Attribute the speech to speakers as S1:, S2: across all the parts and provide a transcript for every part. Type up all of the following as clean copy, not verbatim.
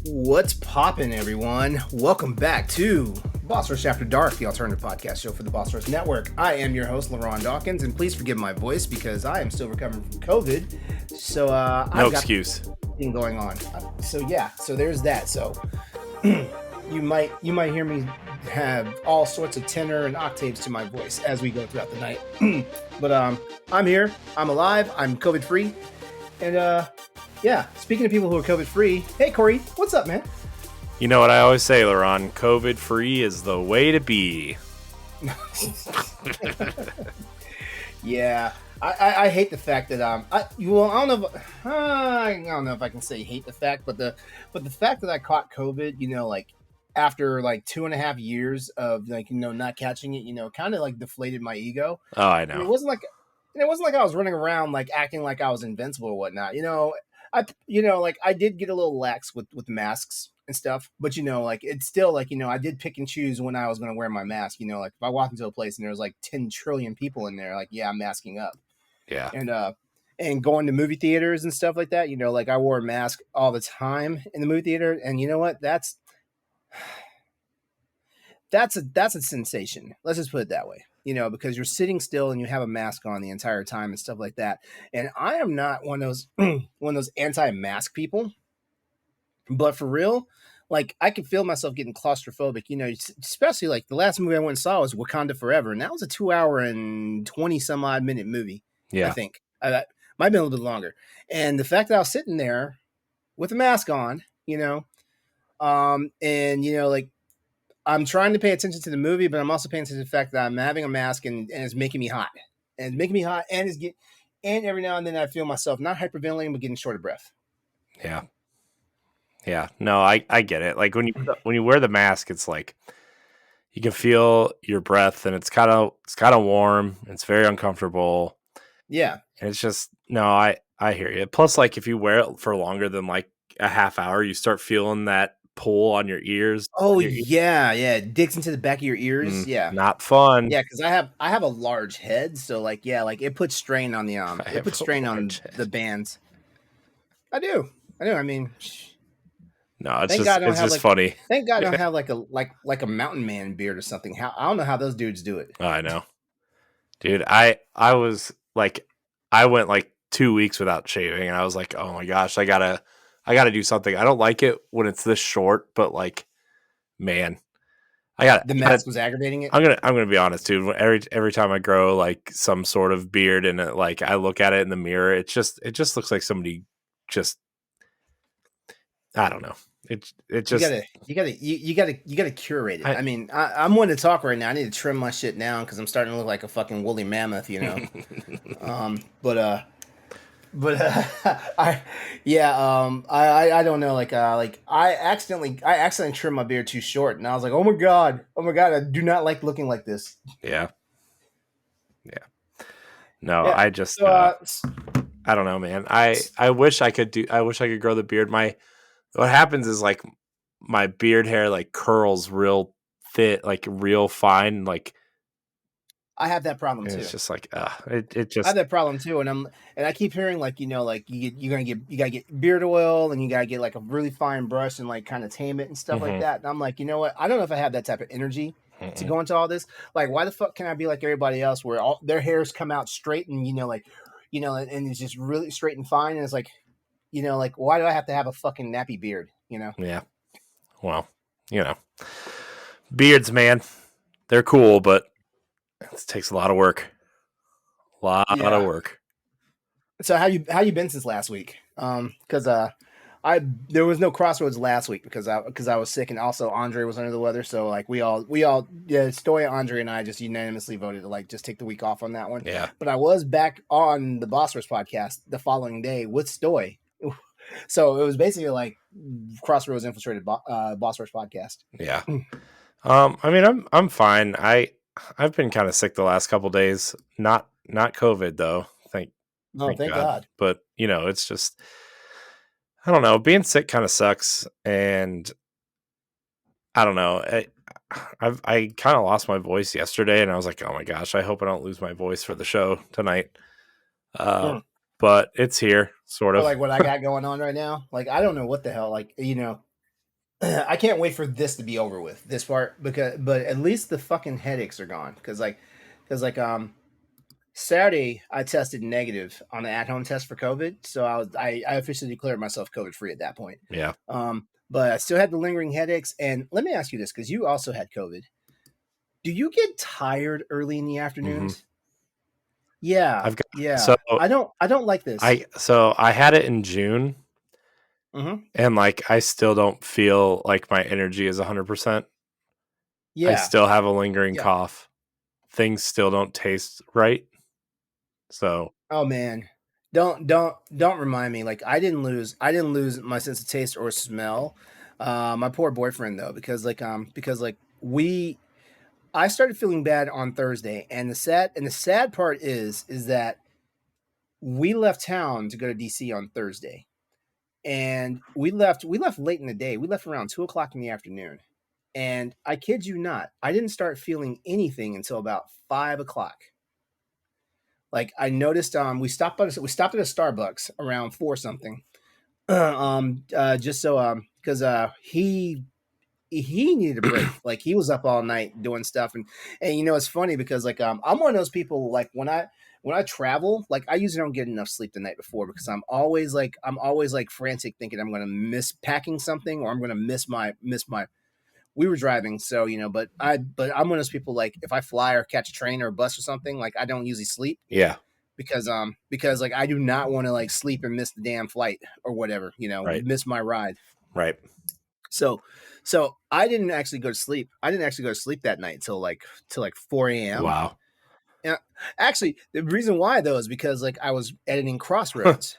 S1: What's poppin', everyone? Welcome back to Boss Rush After Dark, the alternative podcast show for the Boss Rush Network. I am your host, LeRon Dawkins, and please forgive my voice because I am still recovering from COVID. So
S2: no excuse.
S1: Thing going on. So there's that. So you might hear me have all sorts of tenor and octaves to my voice as we go throughout the night. But I'm here. I'm alive. I'm COVID free, and yeah, speaking of people who are COVID-free, hey, Corey, what's up, man?
S2: You know what I always say, LeRon, COVID-free is the way to be.
S1: Yeah, I hate the fact that I don't know if I can say hate the fact, but the fact that I caught COVID, like after like 2.5 years of not catching it, kind of like deflated my ego.
S2: Oh, I know.
S1: And it wasn't like I was running around like acting like I was invincible or whatnot, I did get a little lax with masks and stuff, but it's still I did pick and choose when I was going to wear my mask. If I walked into a place and there was like 10 trillion people in there, I'm masking up.
S2: Yeah.
S1: And going to movie theaters and stuff like that, I wore a mask all the time in the movie theater, and you know what? That's a sensation. Let's just put it that way. Because you're sitting still and you have a mask on the entire time and stuff like that. And I am not one of those anti-mask people, but for real, I can feel myself getting claustrophobic, especially like the last movie I went and saw was Wakanda Forever. And that was a 2-hour and 20 some odd minute movie.
S2: Yeah.
S1: I think might have been a little bit longer. And the fact that I was sitting there with a mask on, I'm trying to pay attention to the movie, but I'm also paying attention to the fact that I'm having a mask and it's making me hot. And it's making me hot, and and every now and then I feel myself not hyperventilating, but getting short of breath.
S2: Yeah. Yeah. No, I get it. Like when you wear the mask, it's like you can feel your breath, and it's kind of warm. It's very uncomfortable.
S1: Yeah.
S2: And it's just I hear you. Plus, like if you wear it for longer than like a half hour, you start feeling that pull on your ears.
S1: Oh, yeah. It digs into the back of your ears. Yeah.
S2: Not fun.
S1: Yeah, because I have a large head, so it puts strain on the the bands. I do. I mean,
S2: no, it's just funny.
S1: Thank God I don't have like a mountain man beard or something. I don't know how those dudes do it.
S2: Oh, I know. Dude, I was like, I went like 2 weeks without shaving, and I was like, oh my gosh, I gotta do something. I don't like it when it's this short, but like, man,
S1: the mask was aggravating it.
S2: I'm gonna be honest, dude. Every time I grow like some sort of beard, and I look at it in the mirror, it just looks like somebody just, I don't know. It just
S1: you gotta curate it. I mean, I'm one to talk right now. I need to trim my shit down because I'm starting to look like a fucking woolly mammoth, I don't know. I accidentally trimmed my beard too short, and I was like, oh my god, I do not like looking like this.
S2: Yeah. No, yeah. I just I don't know, man. I wish I could grow the beard. What happens is like my beard hair like curls real thick, like real fine, like.
S1: I have that problem too.
S2: It's just like it just.
S1: I have that problem too, and I keep hearing you gotta get beard oil, and you gotta get like a really fine brush and like kind of tame it and stuff like that. And I'm like, you know what? I don't know if I have that type of energy to go into all this. Like, why the fuck can I be like everybody else, where all their hairs come out straight and and it's just really straight and fine, and it's like, why do I have to have a fucking nappy beard?
S2: Yeah. Well, beards, man, they're cool, but. It takes a lot of work. A lot of work.
S1: So how you been since last week? Because there was no Crossroads last week because I was sick, and also Andre was under the weather. So Stoya, Andre, and I just unanimously voted to just take the week off on that one.
S2: Yeah.
S1: But I was back on the Boss Rush podcast the following day with Stoy. So it was basically like Crossroads infiltrated Boss Rush podcast.
S2: Yeah. I mean, I'm fine. I've been kind of sick the last couple days. Not COVID though. Thank God. But it's just, I don't know. Being sick kind of sucks, and I don't know. I kind of lost my voice yesterday, and I was like, oh my gosh, I hope I don't lose my voice for the show tonight. But it's here, sort of.
S1: Like what I got going on right now. Like I don't know what the hell. I can't wait for this to be over with. This part, but at least the fucking headaches are gone. Because Saturday I tested negative on the at home test for COVID, so I officially declared myself COVID free at that point.
S2: Yeah.
S1: But I still had the lingering headaches. And let me ask you this, because you also had COVID. Do you get tired early in the afternoons?
S2: Mm-hmm.
S1: Yeah,
S2: I've got
S1: yeah.
S2: so
S1: I don't like this.
S2: I had it in June,
S1: Mm-hmm.
S2: and like I still don't feel like my energy is 100%. I
S1: Yeah,
S2: still have a lingering
S1: yeah.
S2: cough. Things still don't taste right. So,
S1: Oh man, don't remind me. Like I didn't lose my sense of taste or smell. My poor boyfriend though, because like we I started feeling bad on Thursday, and the sad part is that we left town to go to DC on Thursday, and we left late in the day. We left around 2 o'clock in the afternoon, and I kid you not, I didn't start feeling anything until about 5 o'clock. Like I noticed, we stopped at a Starbucks around four something, just so because he needed a break. Like he was up all night doing stuff, and it's funny because like I'm one of those people like when I travel, like I usually don't get enough sleep the night before because I'm always like frantic thinking I'm gonna miss packing something or I'm gonna miss my we were driving, so but I'm one of those people like if I fly or catch a train or a bus or something, like I don't usually sleep
S2: yeah.
S1: because like I do not want to like sleep and miss the damn flight or whatever,
S2: Right.
S1: miss my ride.
S2: Right.
S1: So so I didn't actually go to sleep. I didn't actually go to sleep that night till like 4 a.m.
S2: Wow.
S1: Yeah. Actually, the reason why though is because like I was editing Crossroads.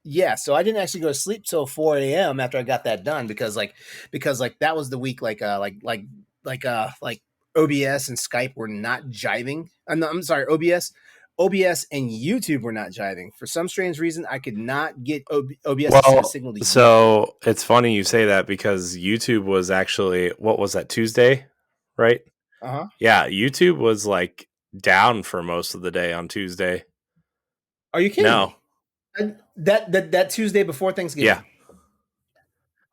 S1: Yeah, so I didn't actually go to sleep till 4 a.m. after I got that done because like that was the week like OBS and Skype were not jiving. I'm sorry, OBS and YouTube were not jiving. For some strange reason, I could not get OBS to send a
S2: Well,
S1: signal to YouTube.
S2: so it's funny you say that because YouTube was actually, what was that, Tuesday, right?
S1: Uh-huh.
S2: Yeah, YouTube was like down for most of the day on Tuesday.
S1: Are you kidding
S2: No.
S1: me? That Tuesday before
S2: Yeah.
S1: Thanksgiving.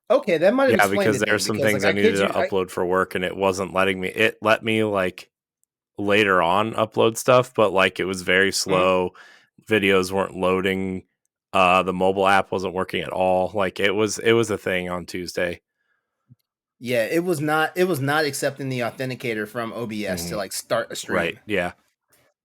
S1: Okay, that might have
S2: Yeah,
S1: explained
S2: because
S1: it
S2: there are
S1: then
S2: some
S1: because like
S2: things I
S1: I
S2: needed
S1: kid
S2: to
S1: you,
S2: upload for work and it wasn't letting me. It let me like later on upload stuff, but like it was very
S1: Mhm.
S2: slow. Videos weren't loading. The mobile app wasn't working at all. Like it was a thing on Tuesday.
S1: Yeah, it was not accepting the authenticator from OBS to
S2: Hmm.
S1: like start a
S2: Right.
S1: stream.
S2: Yeah.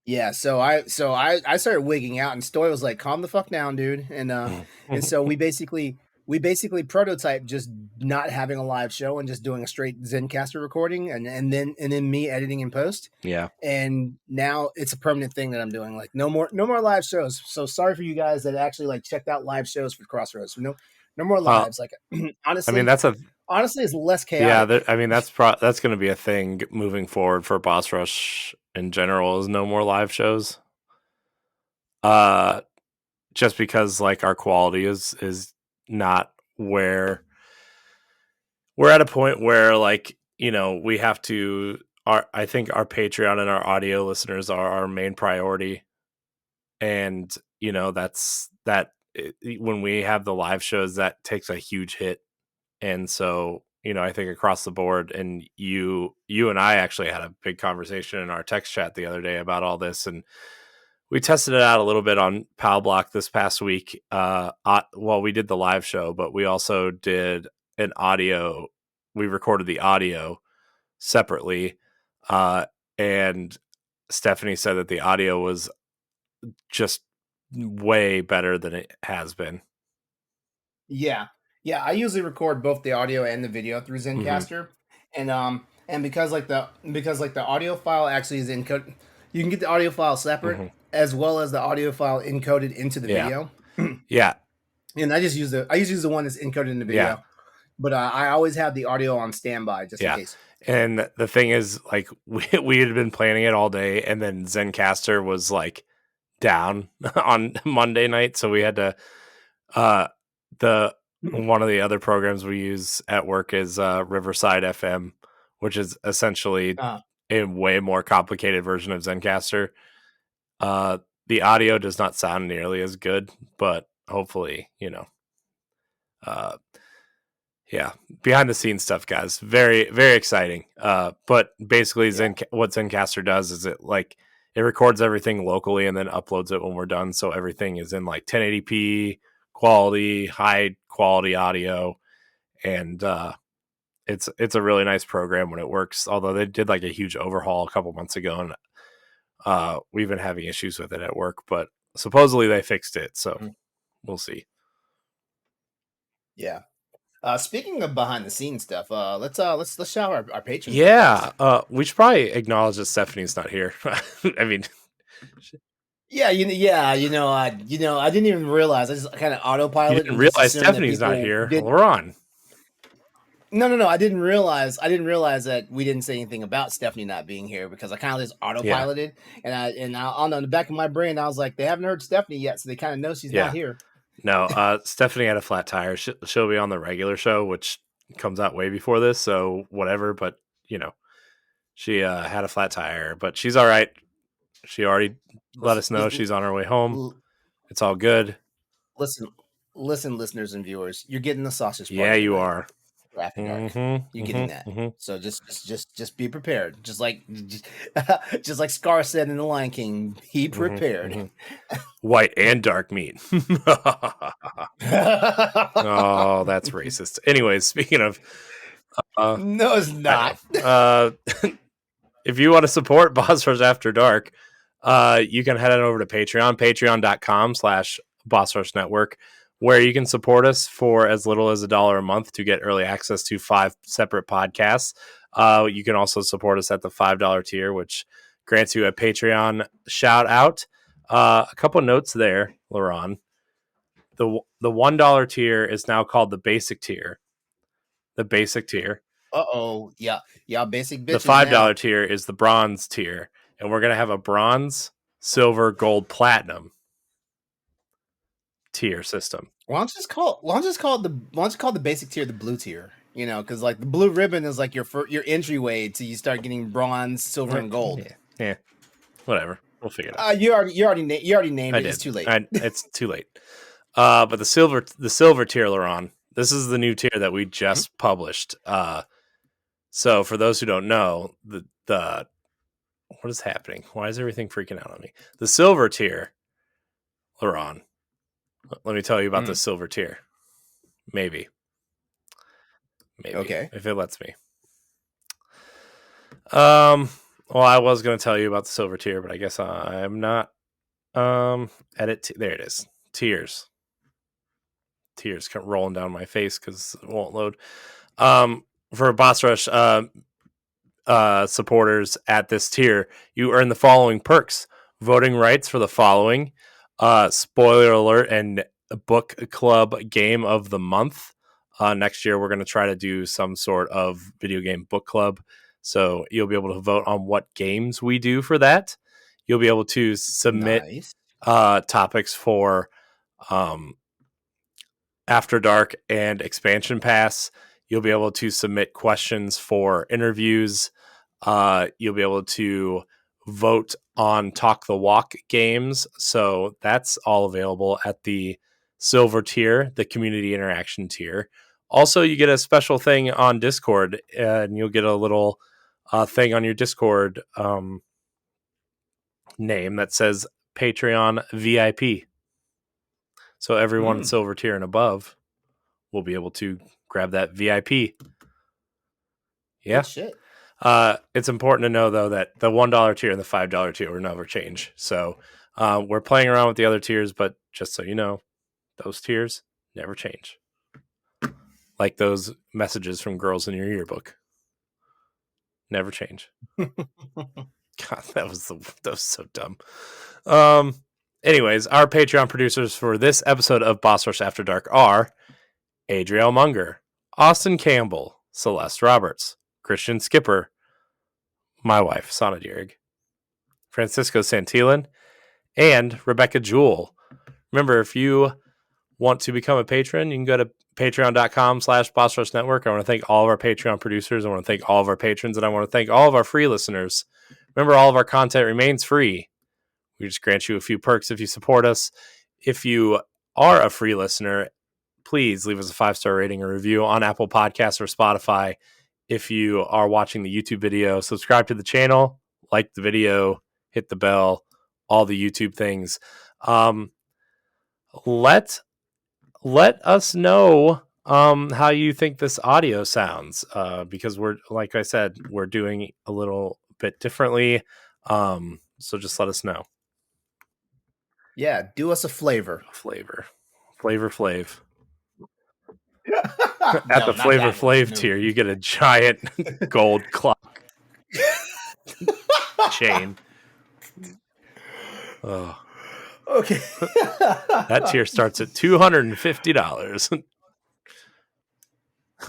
S1: Yeah, so I started wigging out, and Stoy was like, "Calm the fuck down, dude." And so we basically prototyped just not having a live show and just doing a straight Zencaster recording, and then me editing in post.
S2: Yeah.
S1: And now it's a permanent thing that I'm doing. Like no more live shows. So sorry for you guys that actually like checked out live shows for Crossroads. No more
S2: Well,
S1: lives. Like
S2: I mean,
S1: honestly, it's less
S2: yeah.
S1: chaotic.
S2: I mean, that's going to be a thing moving forward for Boss Rush in general. Is no more live shows. Uh, just because like our quality is not where we're at a point where like we have to our I think our Patreon and our audio listeners are our main priority, and that's when we have the live shows that takes a huge hit. And so I think across the board, and you and I actually had a big conversation in our text chat the other day about all this, and we tested it out a little bit on Pal Block this past week. Well, we did the live show, but we also did an audio. We recorded the audio separately, uh, and Stephanie said that the audio was just way better than it has been.
S1: Yeah. Yeah, I usually record both the audio and the video through
S2: Hmm.
S1: Zencaster. And because like the audio file actually is encoded, you can get the audio file separate
S2: Hmm.
S1: as well as the audio file encoded into the
S2: Yeah,
S1: video.
S2: yeah,
S1: And I just use the one that's encoded in the
S2: yeah,
S1: video, but I always have the audio on standby just in
S2: yeah.
S1: case.
S2: And the thing is, like, we had been planning it all day, and then Zencaster was like down on Monday night, so we had to uh the one of the other programs we use at work is Riverside FM, which is essentially
S1: Uh,
S2: a way more complicated version of Zencaster. uh the audio does not sound nearly as good, but hopefully uh Yeah, behind the scenes stuff, guys. Very, very exciting. But basically, what Zencastr does is it records everything locally and then uploads it when we're done. So everything is in like 1080p quality, high quality audio, and it's a really nice program when it works. Although they did like a huge overhaul a couple months ago, and we've been having issues with it at work, but supposedly they fixed it. So we'll see.
S1: Yeah. Speaking of behind the scenes stuff, let's shout out our patrons.
S2: Yeah, we should probably acknowledge that Stephanie's not here. I mean,
S1: yeah, I didn't even realize. I just kind of autopilot.
S2: You didn't
S1: and just
S2: realize
S1: assumed
S2: Stephanie's
S1: that
S2: not here.
S1: did.
S2: LeRon.
S1: No. I didn't realize. That we didn't say anything about Stephanie not being here because I kind of just autopiloted, and I on the back of my brain, I was like, they haven't heard Stephanie yet, so they kind of know she's not here.
S2: No, Stephanie had a flat tire. She'll be on the regular show, which comes out way before this, so whatever. But she had a flat tire, but she's all right. She already let us know she's on her way home. It's all good.
S1: Listen, listeners and viewers, you're getting the sausage party.
S2: Yeah, you are.
S1: After dark. You're getting that. So just be prepared. Just like Scar said in The Lion King, be prepared.
S2: White and dark meat. Oh, that's racist. Anyways, speaking of
S1: no, it's not.
S2: If you want to support Boss Rush After Dark, you can head on over to Patreon, patreon.com/Boss Rush Network, where you can support us for as little as $1 a month to get early access to 5 separate podcasts. You can also support us at the $5 tier, which grants you a Patreon shout out. A couple notes there, LeRon. The $1 tier is now called the basic tier. The basic tier.
S1: Yeah, basic bitches.
S2: The $5 tier is the bronze tier, and we're gonna have a bronze, silver, gold, platinum tier system.
S1: Why don't you just call the basic tier the blue tier? Because like the blue ribbon is like your entryway to you start getting bronze, silver, and gold.
S2: Yeah. Whatever. We'll figure it out.
S1: You already named it. It's too late.
S2: It's too late. But the silver tier, LeRon, this is the new tier that we just published. So for those who don't know, the what is happening? Why is everything freaking out on me? The silver tier, LeRon. Let me tell you about the silver tier. Maybe.
S1: Okay.
S2: If it lets me. Well, I was going to tell you about the silver tier, but I guess I'm not. Edit. There it is. Tears come rolling down my face because it won't load. For Boss Rush supporters at this tier, you earn the following perks: voting rights for the following. Spoiler alert, and book club game of the month. Next year, we're going to try to do some sort of video game book club. So you'll be able to vote on what games we do for that. You'll be able to submit topics for After Dark and Expansion Pass. You'll be able to submit questions for interviews. You'll be able to vote on Talk the Walk games. So that's all available at the silver tier, the community interaction tier. Also, you get a special thing on Discord, and you'll get a little thing on your Discord name that says Patreon VIP. So everyone silver tier and above will be able to grab that VIP. Yeah.
S1: Good shit.
S2: It's important to know, though, that the $1 tier and the $5 tier will never change. So we're playing around with the other tiers, but just so you know, those tiers never change. Like those messages from girls in your yearbook. Never change. God, that was so dumb. Anyways, our Patreon producers for this episode of Boss Rush After Dark are Adriel Munger, Austin Campbell, Celeste Roberts, Christian Skipper, my wife, Sana Dierig, Francisco Santillan, and Rebecca Jewell. Remember, if you want to become a patron, you can go to patreon.com/Boss Rush Network. I want to thank all of our Patreon producers. I want to thank all of our patrons, and I want to thank all of our free listeners. Remember, all of our content remains free. We just grant you a few perks if you support us. If you are a free listener, please leave us a 5-star rating or review on Apple Podcasts or Spotify. If you are watching the YouTube video, subscribe to the channel, like the video, hit the bell, all the YouTube things. Let us know how you think this audio sounds, because we're, like I said, we're doing a little bit differently. So just let us know.
S1: Yeah, do us a flavor.
S2: Flavor Flav. At the Flavor Flav tier, you get a giant gold clock chain. Oh.
S1: Okay.
S2: That tier starts at $250.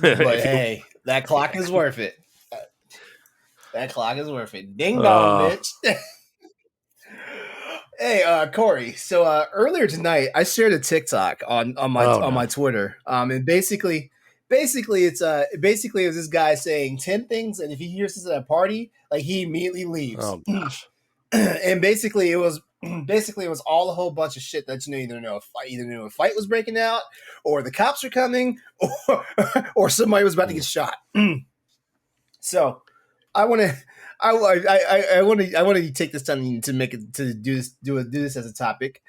S1: But hey, that clock is worth it. That clock is worth it. Ding dong, bitch. Hey, Corey. So earlier tonight, I shared a TikTok on my Twitter. And basically it was this guy saying 10 things, and if he hears this at a party, like he immediately leaves.
S2: Oh gosh.
S1: And basically it was all a whole bunch of shit that either knew a fight was breaking out, or the cops are coming, or somebody was about to get shot. So I want to take this time to make it, to do this as a topic.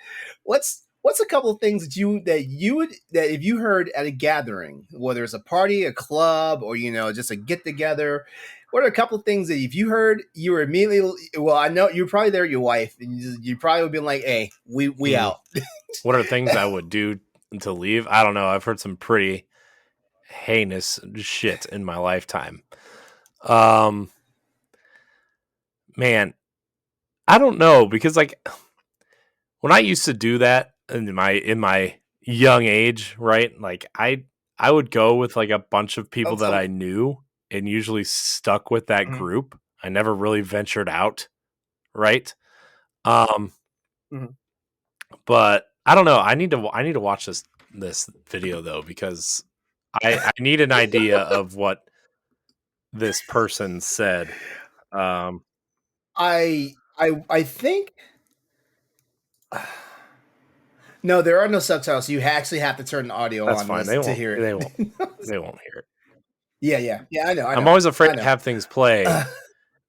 S1: What's a couple of things that if you heard at a gathering, whether it's a party, a club, or just a get together, what are a couple of things that if you heard, you were immediately, well, I know you're probably there with your wife, and you probably would be like, hey, we out.
S2: What are things I would do to leave? I don't know. I've heard some pretty heinous shit in my lifetime. Man, I don't know, because like when I used to do that in my young age, right? Like I would go with like a bunch of people that I knew, and usually stuck with that group. I never really ventured out, right? But I don't know. I need to watch this video though, because I need an idea of what this person said.
S1: I think no, there are no subtitles. You actually have to turn the audio on.
S2: Fine.
S1: To hear it.
S2: They won't hear it.
S1: Yeah. I know.
S2: I'm always afraid to have things play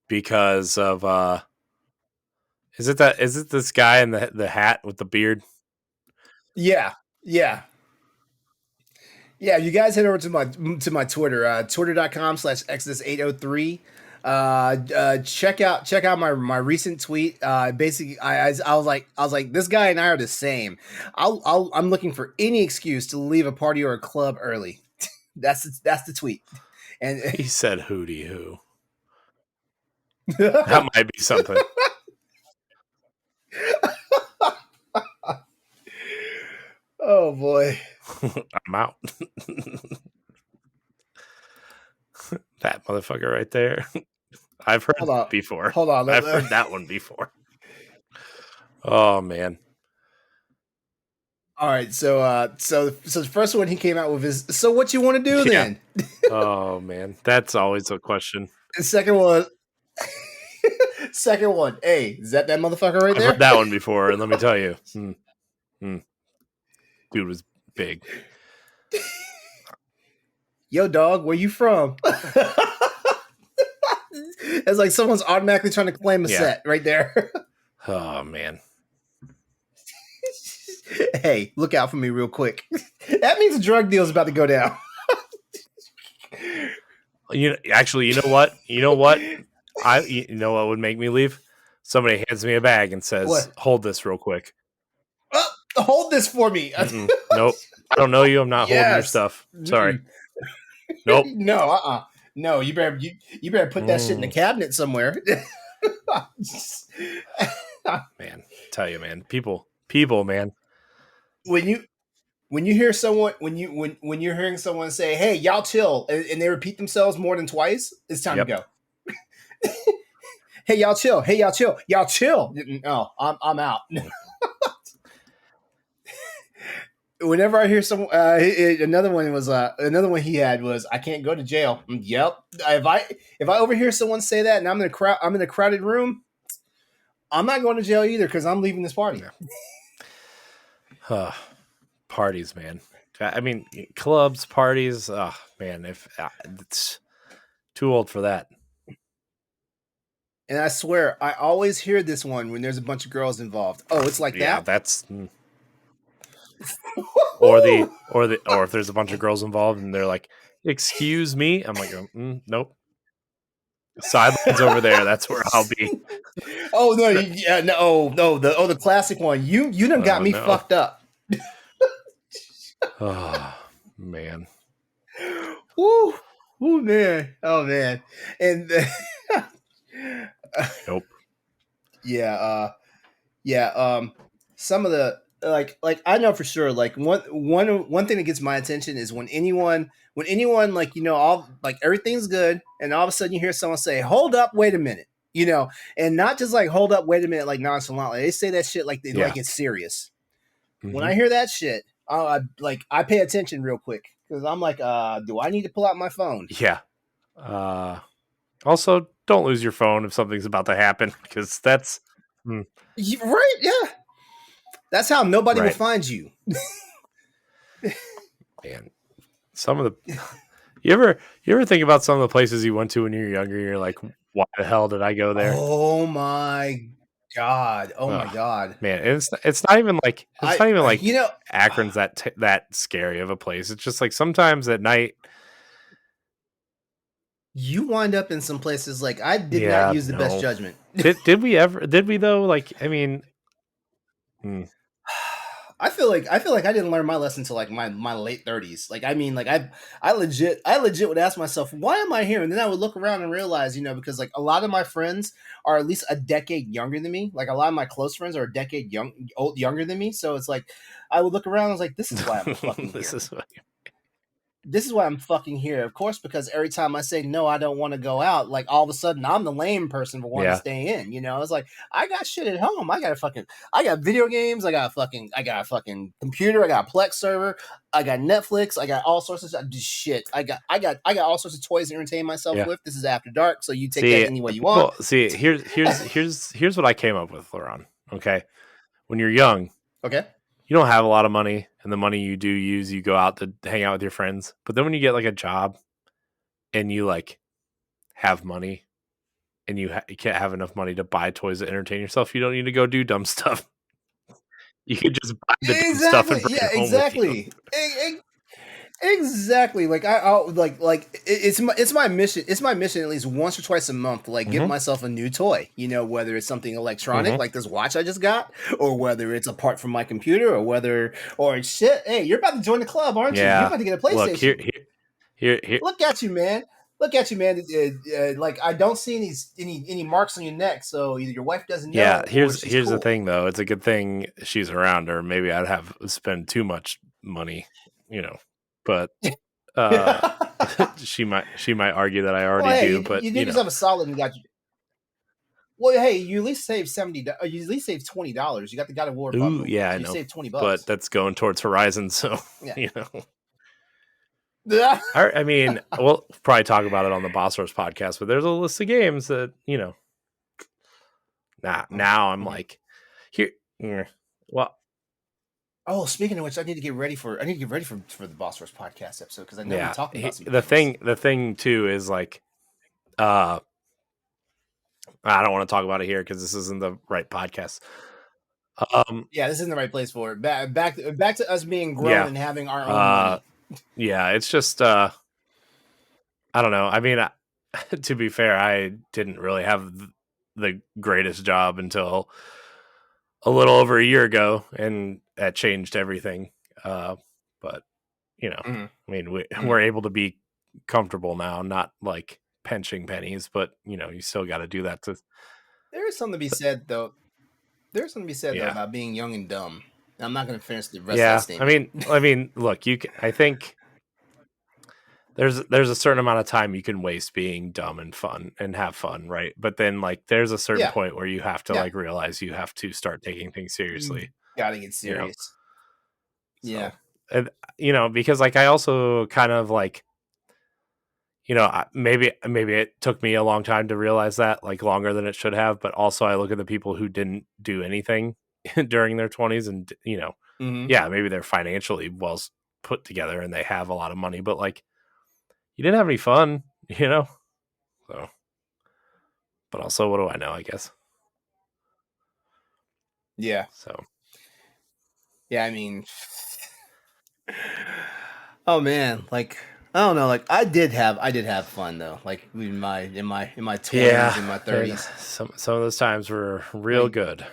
S2: because of is it this guy in the hat with the beard? Yeah.
S1: You guys head over to my Twitter, twitter.com/exodus803. Check out my recent tweet. Basically, I was like, this guy and I are the same. I'm looking for any excuse to leave a party or a club early. That's the tweet. And
S2: he said hootie hoo. That might be something.
S1: Oh boy.
S2: I'm out. That motherfucker right there. I've heard that before.
S1: Hold on.
S2: I've heard that one before. Oh man.
S1: All right, so the first one he came out with is, so what you want to do then?
S2: Oh man, that's always a question.
S1: The second one, hey, is that motherfucker right there?
S2: I've heard that one before, and let me tell you, dude was big.
S1: Yo, dog, where you from? It's like someone's automatically trying to claim a set right there.
S2: Oh man.
S1: Hey, look out for me real quick. That means a drug deal is about to go down.
S2: You know what? You know what would make me leave? Somebody hands me a bag and says, what? Hold this real quick.
S1: Hold this for me.
S2: Nope. I don't know you. I'm not holding your stuff. Sorry. Nope.
S1: No, No, you better put that shit in the cabinet somewhere.
S2: Man, tell you, man. People, man.
S1: When you hear someone when you're hearing someone say, "Hey, y'all chill," and they repeat themselves more than twice, it's time to go. Hey, y'all chill. Hey, y'all chill. Y'all chill. No, I'm out. Whenever I hear another one he had was, "I can't go to jail." Yep. If I overhear someone say that and I'm in a crowded room, I'm not going to jail either, because I'm leaving this party.
S2: Parties, man. I mean, clubs, parties. Oh man, if it's too old for that.
S1: And I swear, I always hear this one when there's a bunch of girls involved. Oh, it's like
S2: Yeah,
S1: that.
S2: that's. Or if there's a bunch of girls involved and they're like, "Excuse me," I'm like, "Nope, sidelines over there. That's where I'll be."
S1: Oh no, yeah, no, the classic one. You done got
S2: Oh
S1: me
S2: no.
S1: fucked up.
S2: Oh man.
S1: Woo, woo, man. Oh man, and
S2: Nope.
S1: yeah, yeah. Some of the like I know for sure. Like one thing that gets my attention is when anyone like all like everything's good, and all of a sudden you hear someone say, "Hold up, wait a minute," and not just like "Hold up, wait a minute," like nonchalantly. They say that shit like it's serious. When I hear that shit, I pay attention real quick because I'm like, do I need to pull out my phone?
S2: Yeah. Also, don't lose your phone if something's about to happen because that's
S1: Right? Yeah, that's how nobody will
S2: right.
S1: find you.
S2: Man, some of the you ever think about some of the places you went to when you were younger? You're like, why the hell did I go there?
S1: Oh my god! Oh my
S2: Ugh,
S1: god!
S2: man, it's not even like
S1: You know,
S2: Akron's that scary of a place. It's just like sometimes at night.
S1: you wind up in some places like I did not
S2: Yeah,
S1: use the best
S2: no.
S1: judgment.
S2: Did we though? Like, I mean, hmm,
S1: I feel like I didn't learn my lesson until like my late 30s. Like I mean, like I legit would ask myself, why am I here? And then I would look around and realize, because like a lot of my friends are at least a decade younger than me. Like a lot of my close friends are a decade younger than me. So it's like I would look around and I was like, this is why I'm fucking
S2: this
S1: here.
S2: is what,
S1: This is why I'm fucking here. Of course, because every time I say no, I don't want to go out, like all of a sudden I'm the lame person for wanting to
S2: yeah,
S1: stay in. It's like I got shit at home. I got video games. I got a fucking computer. I got a Plex server. I got Netflix. I got all sorts of shit. I got all sorts of toys to entertain myself
S2: yeah.
S1: with. This is after dark, so you take that
S2: See,
S1: any way you want.
S2: here's what I came up with, LeRon. Okay, when you're young,
S1: Okay.
S2: you don't have a lot of money, and the money you do use, you go out to hang out with your friends. But then when you get like a job and you like have money and you can't have enough money to buy toys to entertain yourself, you don't need to go do dumb stuff. You could just buy the dumb stuff and
S1: Exactly.
S2: bring
S1: Yeah.
S2: it home with you.
S1: Exactly. Like I'll it's my mission. It's my mission at least once or twice a month to like get
S2: Mm-hmm.
S1: myself a new toy. Whether it's something electronic
S2: Mm-hmm.
S1: like this watch I just got, or whether it's a part from my computer, or shit. Hey, you're about to join the club, aren't you? You're
S2: Yeah.
S1: about to get a
S2: Look here,
S1: PlayStation.
S2: here.
S1: Look at you, man. Look at you, man. Like I don't see any marks on your neck, so either your wife doesn't
S2: Yeah.
S1: know or she's
S2: Here's the
S1: cool.
S2: thing, though. It's a good thing she's around, or maybe I'd have spend too much money, But uh, she might argue that I
S1: Well,
S2: already
S1: hey,
S2: do. But
S1: you did yourself a solid and got you. Well, hey, you at least saved You at least saved $20. You got the God of War
S2: ooh,
S1: bundle,
S2: yeah, I
S1: so you
S2: know.
S1: saved
S2: But
S1: $20.
S2: that's going towards Horizon, so
S1: Yeah.
S2: you know.
S1: Yeah.
S2: I mean, we'll probably talk about it on the Boss Rush podcast, but there's a list of games that now I'm like here. Well,
S1: Oh, speaking of which, I need to get ready for the Boss Rush podcast episode because I know we
S2: yeah.
S1: talked about some
S2: The
S1: games.
S2: thing too is like, uh, I don't want to talk about it here because this isn't the right podcast.
S1: Yeah, this isn't the right place for it. Back to us being grown
S2: Yeah.
S1: and having our own money.
S2: Yeah. It's just I don't know. I mean, to be fair, I didn't really have the greatest job until a little over a year ago, and that changed everything. But
S1: Mhm.
S2: I mean,
S1: Mhm.
S2: we're able to be comfortable now, not like pinching pennies, but you still got to do that to.
S1: There is something to be said though. There's something to be said though
S2: Yeah,
S1: about being young and dumb. I'm not going to finish the rest of that
S2: yeah.
S1: statement.
S2: I mean, look, I think there's a certain amount of time you can waste being dumb and fun and have fun, right? But then like there's a certain
S1: Yeah,
S2: point where you have to
S1: yeah.
S2: like realize you have to start taking things
S1: You
S2: seriously,
S1: gotta get
S2: you know.
S1: serious.
S2: So,
S1: Yeah.
S2: and because like I also kind of like maybe it took me a long time to realize that, like longer than it should have, but also I look at the people who didn't do anything during their 20s and
S1: Mm-hmm.
S2: yeah, maybe they're financially put together and they have a lot of money, but like you didn't have any fun, you know? So, but also, what do I know, I guess.
S1: Yeah.
S2: So,
S1: Yeah, I mean, oh man, like I don't know, like I did have fun though, like in my 20s,
S2: yeah,
S1: in my
S2: and
S1: 30s,
S2: some of those times were real
S1: like
S2: good.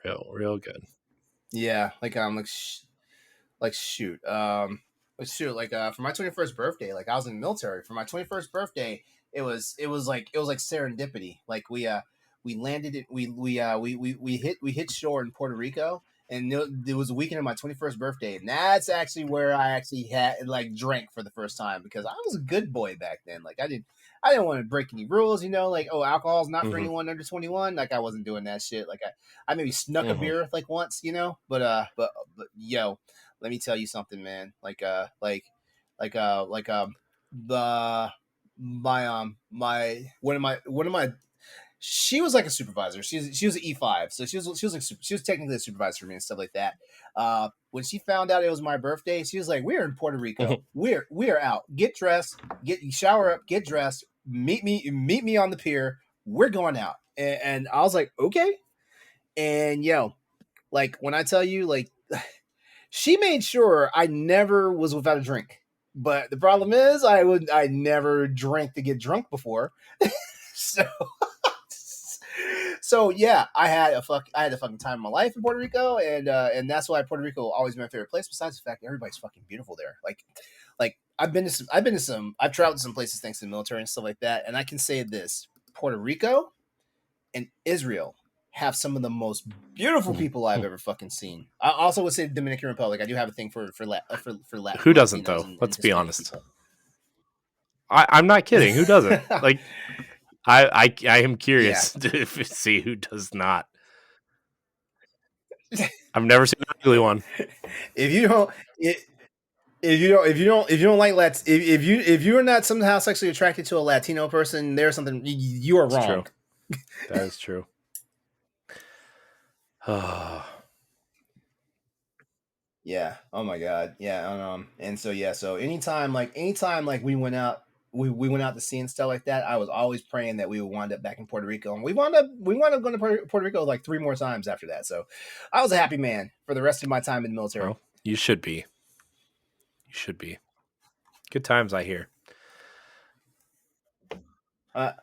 S2: Real good.
S1: yeah, like shoot, like for my 21st birthday, like I was in the military for my 21st birthday. It was like serendipity. Like we landed it we hit shore in Puerto Rico, and it was a weekend of my 21st birthday, and that's actually where I actually had like drank for the first time, because I was a good boy back then. Like I didn't want to break any rules, like, oh, alcohol's not for
S2: Mm-hmm.
S1: anyone under 21. Like I wasn't doing that shit. Like I maybe snuck a
S2: Mm-hmm.
S1: beer like once, but yo, let me tell you something, man. The my one of my she was like a supervisor. She was an E5, so she was technically a supervisor for me and stuff like that. When she found out it was my birthday, she was like, "We're in Puerto Rico. We're out. Get dressed, shower up, get dressed. Meet me on the pier. We're going out." And I was like, "Okay." And like when I tell you, like she made sure I never was without a drink. But the problem is, I never drank to get drunk before. so so yeah, I had a fucking time of my life in Puerto Rico, and that's why Puerto Rico will always be my favorite place. Besides the fact that everybody's fucking beautiful there. Like I've traveled to some places thanks to the military and stuff like that, and I can say this: Puerto Rico and Israel have some of the most beautiful people I've ever fucking seen. I also would say Dominican Republic. I do have a thing for
S2: Who doesn't
S1: Latinos
S2: though?
S1: and
S2: Let's be
S1: Hispanic
S2: honest.
S1: people.
S2: I'm not kidding. Who doesn't? Like I am
S1: Yeah.
S2: curious to see who does not. I've never seen an ugly one.
S1: if you don't, if you don't like if you're not somehow sexually attracted to a Latino person, there's something you are
S2: It's true.
S1: wrong.
S2: That is true.
S1: Yeah. Oh my god. Yeah. And so yeah. So anytime like we went out to sea and stuff like that, I was always praying that we would wind up back in Puerto Rico, and we wound up going to Puerto Rico like 3 more times after that. So I was a happy man for the rest of my time in the military.
S2: Well, you should be. You should be. Good times, I hear.
S1: I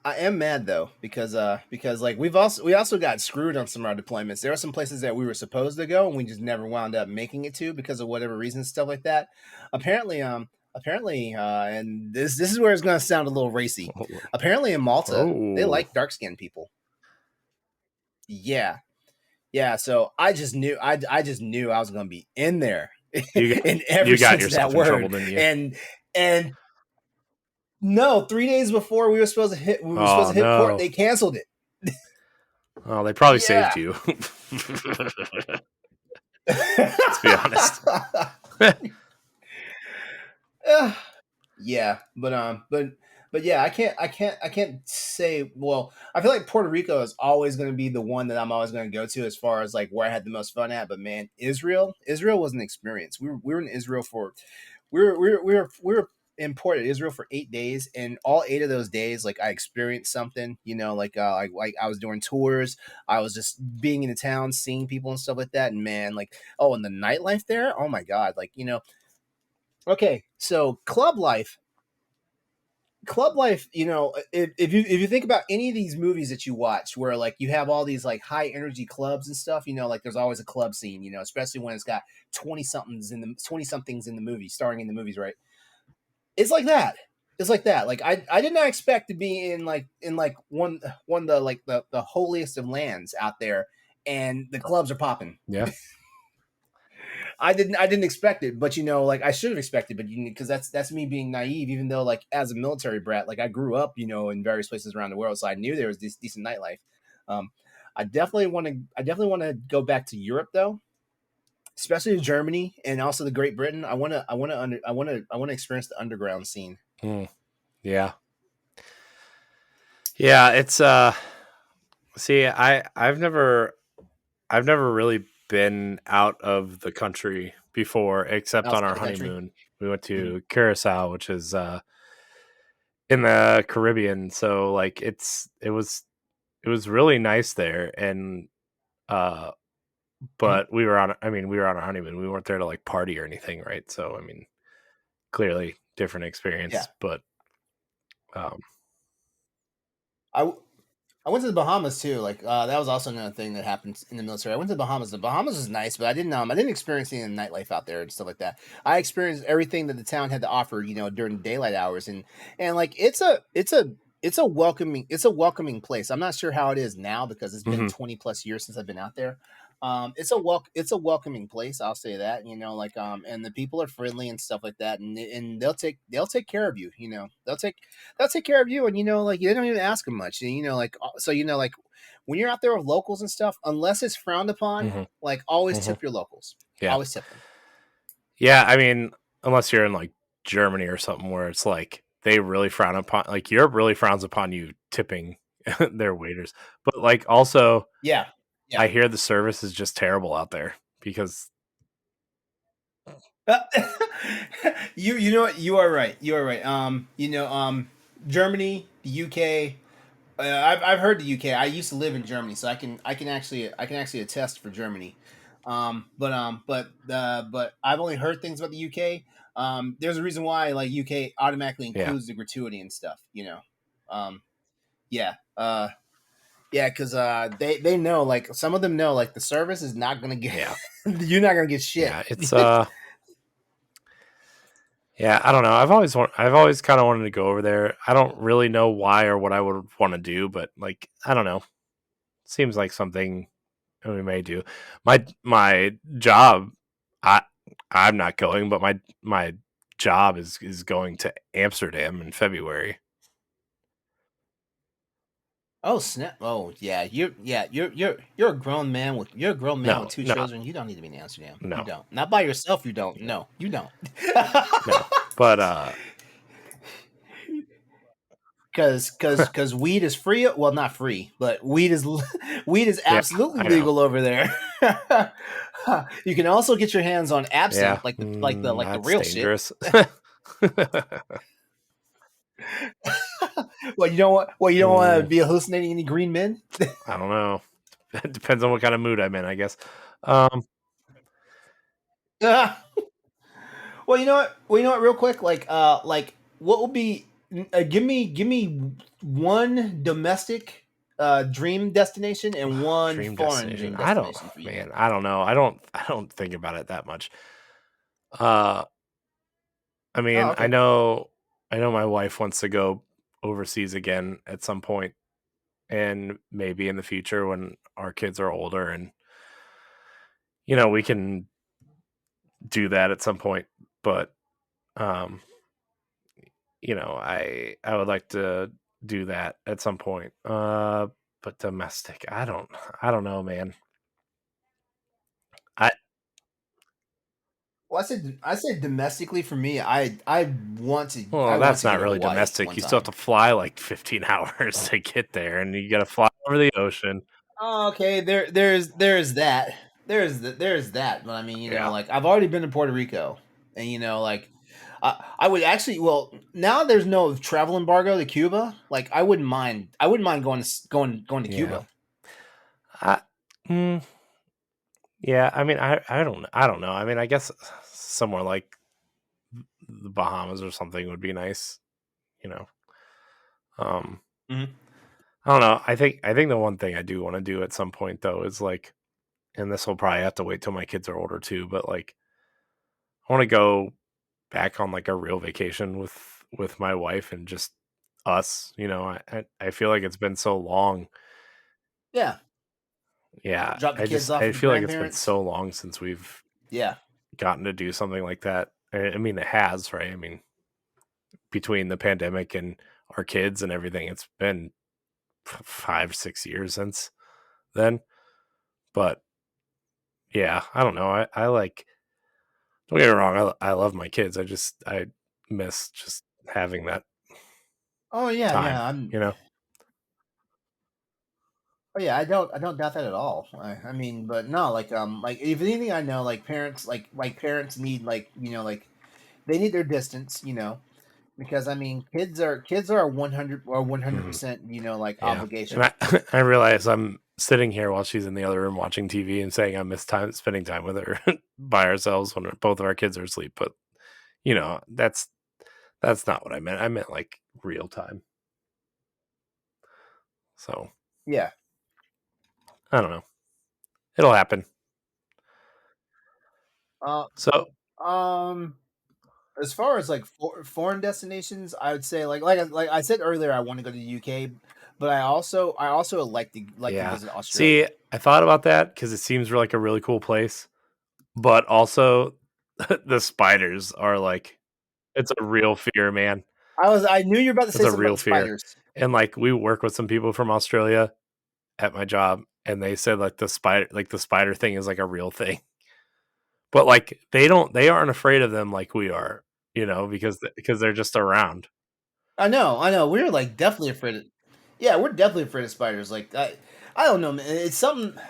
S1: am mad though, because like we also got screwed on some of our deployments. There are some places that we were supposed to go and we just never wound up making it to because of whatever reason, stuff like that. Apparently, and this is where it's going to sound a little racy. Apparently in Malta they
S2: Oh,
S1: like dark skinned people. Yeah, yeah. So I just knew I was going to be in there
S2: you got,
S1: in every
S2: you got
S1: sense of that
S2: yourself in trouble,
S1: word,
S2: didn't you?
S1: and no, 3 days before we were supposed to hit port,
S2: Oh
S1: they canceled it.
S2: no. They probably
S1: Yeah.
S2: saved you. Let's be honest.
S1: Yeah, but yeah, I can't say. Well, I feel like Puerto Rico is always going to be the one that I'm always going to go to as far as like where I had the most fun at. But man, Israel was an experience. We were in Israel for we were in Port of Israel for 8 days, and all 8 of those days, like I experienced something. Like I was doing tours. I was just being in the town, seeing people and stuff like that. And man, like, oh, and the nightlife there, oh my god, like okay, so club life, if you think about any of these movies that you watch where like you have all these like high energy clubs and stuff, like there's always a club scene, especially when it's got 20 somethings in the movie, starring in the movies, right? It's like that. It's like that. Like I did not expect to be in like one of the like the holiest of lands out there, and the clubs are popping.
S2: Yeah.
S1: I didn't expect it, but like I should have expected, but because that's me being naive. Even though like as a military brat, like I grew up, in various places around the world, so I knew there was this decent nightlife. Um, I definitely want to go back to Europe though, especially to Germany and also the Great Britain. I want to experience the underground scene.
S2: Mm, yeah. Yeah. It's see, I've never really been out of the country before, except on
S1: outside
S2: our
S1: the country.
S2: honeymoon. We went
S1: Hmm.
S2: to Curacao, which is in the Caribbean. So like it was really nice there, and uh,
S1: Hmm.
S2: but we were on a honeymoon. We weren't there to like party or anything, right? So I mean, clearly different
S1: Yeah.
S2: experience, but um,
S1: I I went to the Bahamas too. Like that was also another thing that happened in the military. I went to the Bahamas. The Bahamas was nice, but I didn't experience any of the nightlife out there and stuff like that. I experienced everything that the town had to offer, during daylight hours, and like it's a welcoming place. I'm not sure how it is now because it's been
S2: mhm,
S1: 20 plus years since I've been out there. It's a welcoming place. I'll say that. And the people are friendly and stuff like that, and they'll take care of you. They'll take care of you, and like you don't even ask them much. And, like when you're out there with locals and stuff, unless it's frowned upon,
S2: mhm,
S1: like always
S2: mhm,
S1: tip your locals.
S2: yeah,
S1: Always tip them.
S2: yeah. I mean, unless you're in like Germany or something where it's like they really frown upon, like Europe really frowns upon you tipping their waiters, but like also
S1: Yeah, yeah.
S2: I hear the service is just terrible out there because
S1: You know what? You are right. You are right. Germany, the UK. I've heard the UK. I used to live in Germany, so I can actually attest for Germany. But I've only heard things about the UK. There's a reason why like UK automatically
S2: yeah,
S1: includes the gratuity and stuff. Um, yeah, yeah, because they know, like some of them know, like the service is not gonna get
S2: yeah,
S1: you're not gonna get shit.
S2: yeah. It's yeah. I don't know. I've always kind of wanted to go over there. I don't really know why or what I would want to do, but like I don't know. Seems like something we may do. My job, I I'm not going, but my job is going to Amsterdam in February.
S1: Oh snap! Oh yeah, you're a grown man with
S2: No,
S1: two
S2: no,
S1: children. You don't need to be in Amsterdam. You
S2: no,
S1: don't. Not by yourself. You don't.
S2: yeah,
S1: No, you don't.
S2: no. But
S1: Because weed is free. Well, not free, but weed is
S2: yeah,
S1: absolutely
S2: I know.
S1: legal over there. You can also get your hands on
S2: Yeah,
S1: absinthe, like the
S2: that's
S1: real shit.
S2: dangerous.
S1: Well, you don't want. Well, you don't want to
S2: Mm,
S1: be hallucinating any green men.
S2: I don't know. It depends on what kind of mood I'm in, I guess. Um,
S1: Well, you know what? Well, you know what? Real quick, like what will be? Give me one domestic dream destination and one
S2: dream
S1: foreign
S2: destination.
S1: dream destination for you.
S2: Man, I don't know. I don't think about it that much. Uh, I
S1: Oh,
S2: mean,
S1: okay.
S2: I know my wife wants to go overseas again at some point, and maybe in the future when our kids are older, and we can do that at some point. But um, I would like to do that at some point. But domestic, I don't know, man. I
S1: Well, I said domestically for me.
S2: Well,
S1: I want
S2: that's
S1: to get
S2: not
S1: a
S2: really
S1: wife
S2: domestic.
S1: one
S2: You still have
S1: time.
S2: to fly like 15 hours to get there, and you got to fly over the ocean.
S1: Oh, okay. There's that. There's that. But I mean,
S2: Yeah,
S1: like I've already been to Puerto Rico, and like I would actually. Well, now there's no travel embargo to Cuba. Like I wouldn't mind. I wouldn't mind going to
S2: yeah.
S1: Cuba.
S2: I, mm, yeah. I mean, I don't know. I mean, I guess somewhere like the Bahamas or something would be nice. You know. Um,
S1: Hmm.
S2: I don't know. I think the one thing I do want to do at some point though is like, and this will probably have to wait till my kids are older too. But like, I want to go back on like a real vacation with my wife and just us. I feel like it's been so long.
S1: Yeah.
S2: Yeah,
S1: Drop the kids off
S2: I
S1: with the
S2: feel like it's been
S1: grandparents.
S2: so long since we've
S1: Yeah.
S2: gotten to do something like that. I mean, it has, right? I mean, between the pandemic and our kids and everything, it's been 5 6 years since then. But yeah, I don't know. I like. Don't get me wrong. I love my kids. I miss just having that
S1: Oh yeah,
S2: time.
S1: yeah. I'm
S2: You know.
S1: Oh yeah, I don't doubt that at all. I mean, but no, like if anything, I know like parents, like parents need like like they need their distance, because I mean kids are 100 or
S2: Mhm.
S1: 100% like
S2: Yeah, and
S1: obligation.
S2: I realize I'm sitting here while she's in the other room watching TV and saying I miss time spending time with her by ourselves when both of our kids are asleep. But that's not what I meant. I meant like real time. So
S1: Yeah.
S2: I don't know. It'll happen.
S1: Uh,
S2: So
S1: um, as far as like foreign destinations, I would say like I said earlier, I want to go to the UK, but I also like to
S2: yeah.
S1: visit
S2: See,
S1: Australia.
S2: I thought about that because it seems like a really cool place, but also the spiders are like it's a real fear, man.
S1: I knew you were about to
S2: It's
S1: say
S2: a
S1: something about
S2: real
S1: the
S2: fear.
S1: spiders.
S2: And like we work with some people from Australia at my job, and they said like the spider thing is like a real thing. But like they aren't afraid of them like we are, because they're just around.
S1: I know. We're like definitely afraid of. Yeah, we're definitely afraid of spiders. Like I don't know, man. It's something.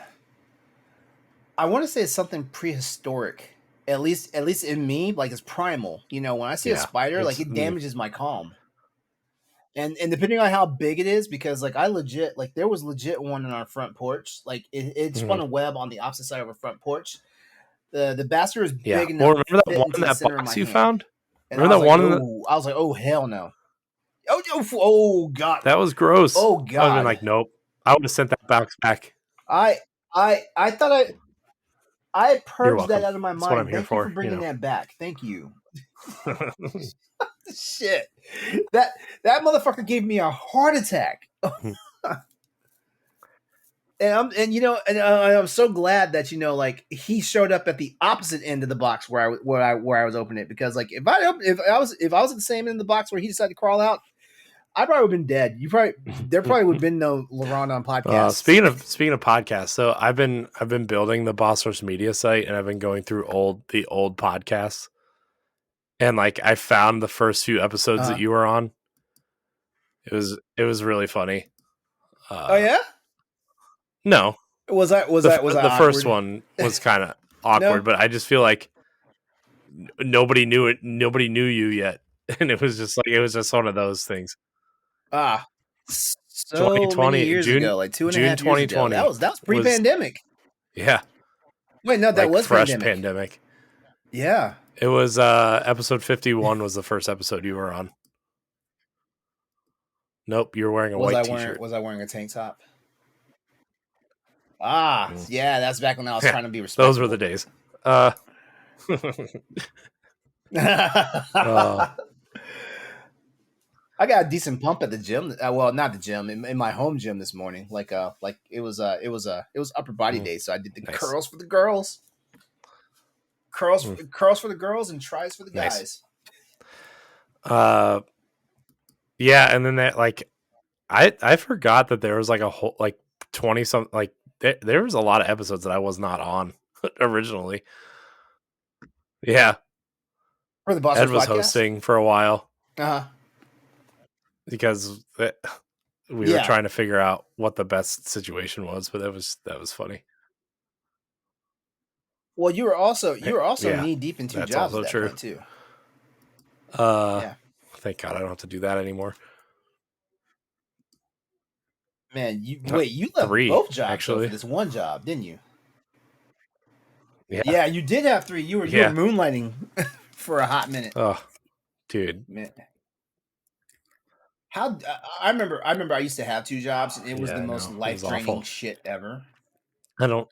S1: I want to say it's something prehistoric. At least in me, like it's primal. When I see a
S2: Yeah,
S1: spider, like
S2: it's
S1: it
S2: me.
S1: damages my calm. And depending on how big it is, because like I legit like there was legit one in our front porch. Like it spun
S2: Mhm.
S1: a web on the opposite side of our front porch. The bastard is
S2: Yeah.
S1: big
S2: Well,
S1: enough to
S2: remember that
S1: fit
S2: one
S1: into
S2: in
S1: the
S2: that
S1: center of
S2: box
S1: my
S2: you
S1: hand.
S2: found?
S1: And
S2: Remember that one in the
S1: I was like, oh hell no. Oh god.
S2: that was gross.
S1: Oh
S2: I would have been
S1: god.
S2: like, nope. I would have sent that box back.
S1: I I thought I
S2: You're
S1: purged that
S2: welcome.
S1: out of my
S2: That's what I'm
S1: mind.
S2: here
S1: Thank you for
S2: for.
S1: bringing that back. Thank you. Shit. That that motherfucker gave me a heart attack. And I'm so glad that like he showed up at the opposite end of the box where I was opening it, because like if I was at the same end of the box where he decided to crawl out, I probably would have been dead. There probably would have been no LeRon on podcasts.
S2: Speaking of podcasts, so I've been building the Boss Source Media site, and I've been going through the old podcasts, and like I found the first few episodes that
S1: uh
S2: you were on. It was really funny.
S1: Oh
S2: Uh,
S1: yeah,
S2: no,
S1: was I
S2: the first
S1: awkward?
S2: one was kind of awkward,
S1: No.
S2: but I just feel like nobody knew it. Nobody knew you yet, and it was just one of those things.
S1: Ah, so many
S2: 2020
S1: years
S2: June
S1: ago, like two and a
S2: June
S1: half years ago.
S2: 2020
S1: That was
S2: was
S1: pre-pandemic.
S2: yeah,
S1: Wait, no, that
S2: like
S1: was
S2: fresh
S1: pandemic.
S2: pandemic.
S1: Yeah.
S2: It was episode 51 was the first episode you were on. Nope, you were wearing a white t-shirt.
S1: Was I wearing a tank top? Ah,
S2: Mm.
S1: yeah, that's back when I was
S2: Yeah,
S1: trying to be
S2: those were the
S1: respectable.
S2: days. Uh,
S1: I got a decent pump at the gym. Well, not the gym, in my home gym this morning. Like it was upper body
S2: mm,
S1: day, so I did the
S2: nice.
S1: curls for the girls,
S2: Mm,
S1: curls for the girls, and tries for the
S2: nice.
S1: guys.
S2: Uh, yeah, and then that like I forgot that there was like a whole like 20 some like there was a lot of episodes that I was not on originally. Yeah,
S1: For the Boss
S2: Ed
S1: Rush
S2: was
S1: podcast.
S2: hosting for a while
S1: Uh huh.
S2: because we were
S1: Yeah.
S2: trying to figure out what the best situation was, but that was funny.
S1: Well, you were also
S2: Yeah,
S1: knee deep in two
S2: that's
S1: jobs at
S2: also
S1: that
S2: true.
S1: point too.
S2: Uh,
S1: Yeah.
S2: thank God I don't have to do that anymore.
S1: Man, you left
S2: 3
S1: both jobs though for
S2: actually.
S1: this one job, didn't you?
S2: Yeah,
S1: Yeah, you did have three. You were
S2: yeah.
S1: moonlighting for a hot minute.
S2: Oh, dude.
S1: Man, how I remember I used to have two jobs, and it was
S2: Yeah,
S1: the
S2: I
S1: most
S2: know it was
S1: life draining
S2: awful.
S1: shit ever.
S2: I don't.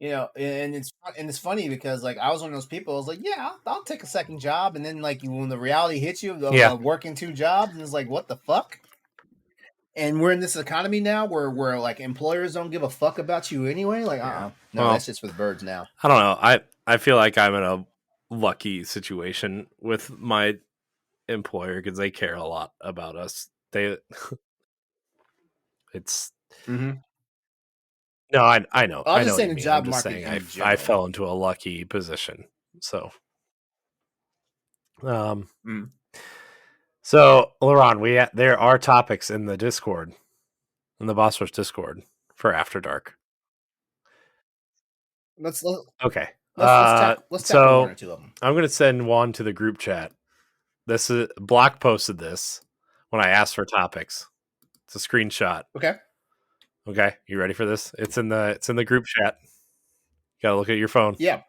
S1: And it's funny because like I was one of those people. I was like, yeah, I'll take a second job, and then like when the reality hits you
S2: Yeah,
S1: of working two jobs, and it's like, what the fuck? And we're in this economy now where like employers don't give a fuck about you anyway. Like,
S2: yeah.
S1: no,
S2: Well,
S1: that's just for the birds now.
S2: I don't know. I feel like I'm in a lucky situation with my employer because they care a lot about us. It's
S1: Mm-hmm.
S2: no,
S1: I was
S2: I know
S1: just
S2: what
S1: saying
S2: you
S1: the
S2: mean. I'm
S1: job
S2: just
S1: market
S2: saying
S1: in
S2: I
S1: general.
S2: fell into a lucky position. So, um,
S1: Mm.
S2: so LeRon, there are topics in the Discord. in the Boss Rush Discord for After Dark.
S1: Let's
S2: okay.
S1: Let's tackle one or two of them.
S2: I'm gonna send one to the group chat. This is Block posted this when I asked for topics. It's a screenshot.
S1: Okay.
S2: Okay, you ready for this? It's in the group chat. You gotta look at your phone.
S1: Yeah.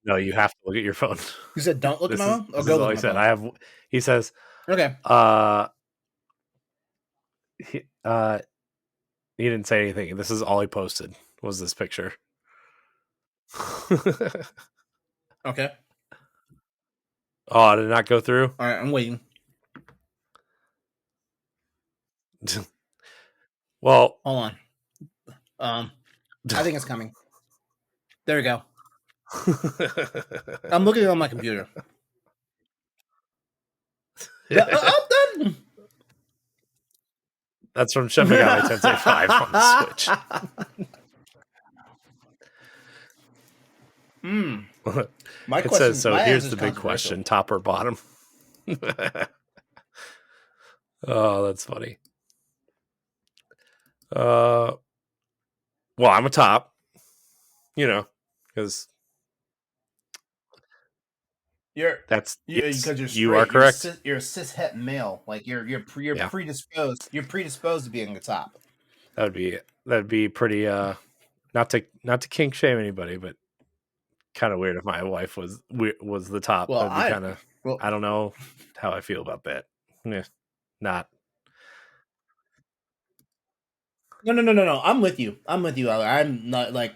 S2: No, you have to look at your phone.
S1: You said don't look at my phone?
S2: This is all he said. He says,
S1: okay.
S2: He didn't say anything. This is all he posted was this picture.
S1: Okay.
S2: Oh, did it not go through?
S1: All right, I'm waiting.
S2: Well,
S1: hold on. I think it's coming. There we go. I'm looking on my computer.
S2: That's from Shin Megami Tensei 5 on the Switch.
S1: My
S2: it says, so here's the big question, top or bottom? Oh, that's funny. Well, I'm a top, because
S1: because
S2: you are correct.
S1: You're a cishet male. Like you're predisposed. You're predisposed to being a top.
S2: That'd be pretty. Not to kink shame anybody, but kind of weird if my wife was the top.
S1: Well,
S2: that'd be kind of. Well, I don't know how I feel about that. Not.
S1: No. I'm with you. I'm not like.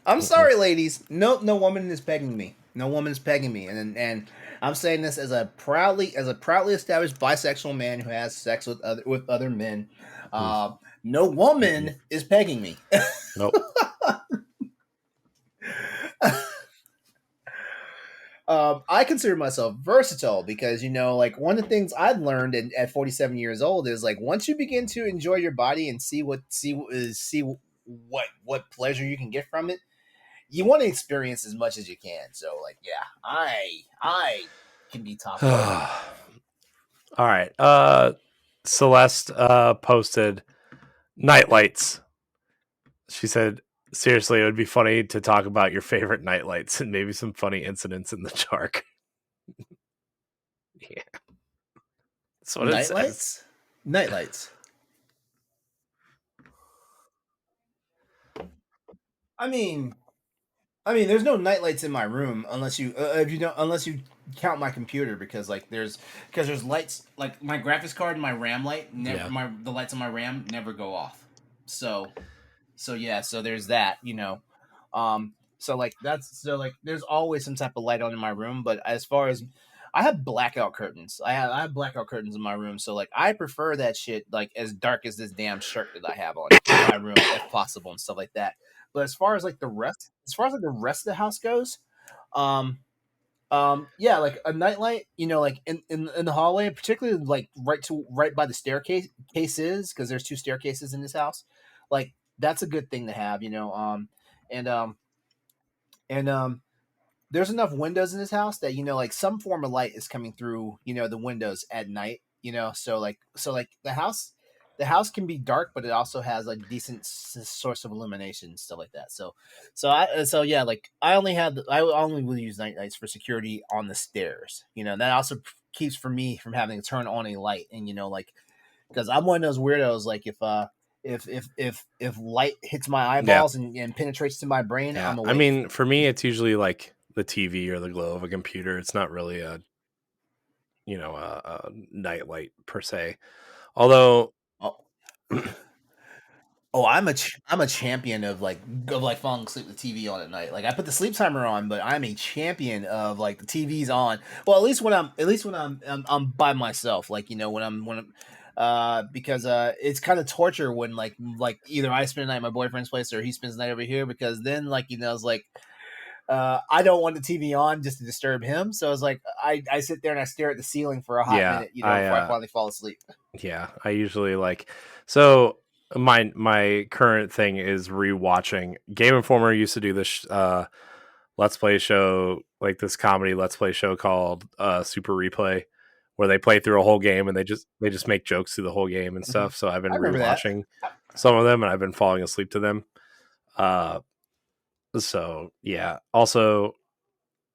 S1: I'm sorry, ladies. No woman is pegging me. No woman is pegging me, and I'm saying this as a proudly established bisexual man who has sex with other men. No woman is pegging me.
S2: Nope.
S1: I consider myself versatile because like one of the things I've learned at 47 years old is like once you begin to enjoy your body and see what pleasure you can get from it, you want to experience as much as you can. So like, yeah, I can be top.
S2: All right. Celeste posted nightlights. She said, seriously, it would be funny to talk about your favorite nightlights and maybe some funny incidents in the dark. Yeah. That's what it says.
S1: Nightlights. I mean, there's no nightlights in my room unless you count my computer because there's lights like my graphics card and my RAM light the lights on my RAM never go off. So there's that, there's always some type of light on in my room, but as far as I have blackout curtains. I have blackout curtains in my room, so like I prefer that shit like as dark as this damn shirt that I have on in my room if possible and stuff like that. But as far as the rest of the house goes, yeah, like a nightlight, like in the hallway, particularly like right by the staircase cases, because there's two staircases in this house. Like that's a good thing to have, and there's enough windows in this house that like some form of light is coming through, the windows at night, so the house can be dark, but it also has a decent source of illumination and stuff like that. So like I only will use night lights for security on the stairs. That also keeps for me from having to turn on a light, and like because I'm one of those weirdos. Like if light hits my eyeballs and penetrates to my brain, I'm awake.
S2: I mean, for me, it's usually like the TV or the glow of a computer. It's not really a night light per se. Although,
S1: I'm a champion of falling asleep with the TV on at night. Like I put the sleep timer on, but I'm a champion of like the TV's on. Well, at least when I'm by myself. Like when I'm because it's kind of torture when like either I spend the night at my boyfriend's place or he spends the night over here, because then it's like I don't want the TV on just to disturb him. So it's like I sit there and I stare at the ceiling for a hot minute, before I finally fall asleep.
S2: Yeah, I usually so my current thing is rewatching. Game Informer used to do this let's play show, like this comedy let's play show called Super Replay, where they play through a whole game and they just make jokes through the whole game and stuff. So I've been rewatching some of them and I've been falling asleep to them. So yeah. Also,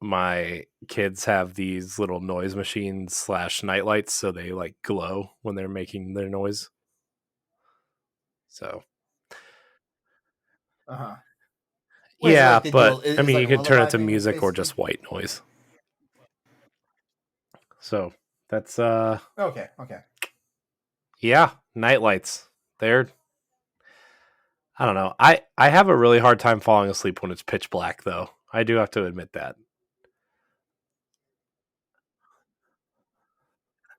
S2: my kids have these little noise machines / night lights, so they like glow when they're making their noise. So yeah, like but I mean, you could turn it to music basically? Or just white noise. So that's
S1: okay.
S2: Yeah, night lights. They're I don't know. I have a really hard time falling asleep when it's pitch black, though. I do have to admit that.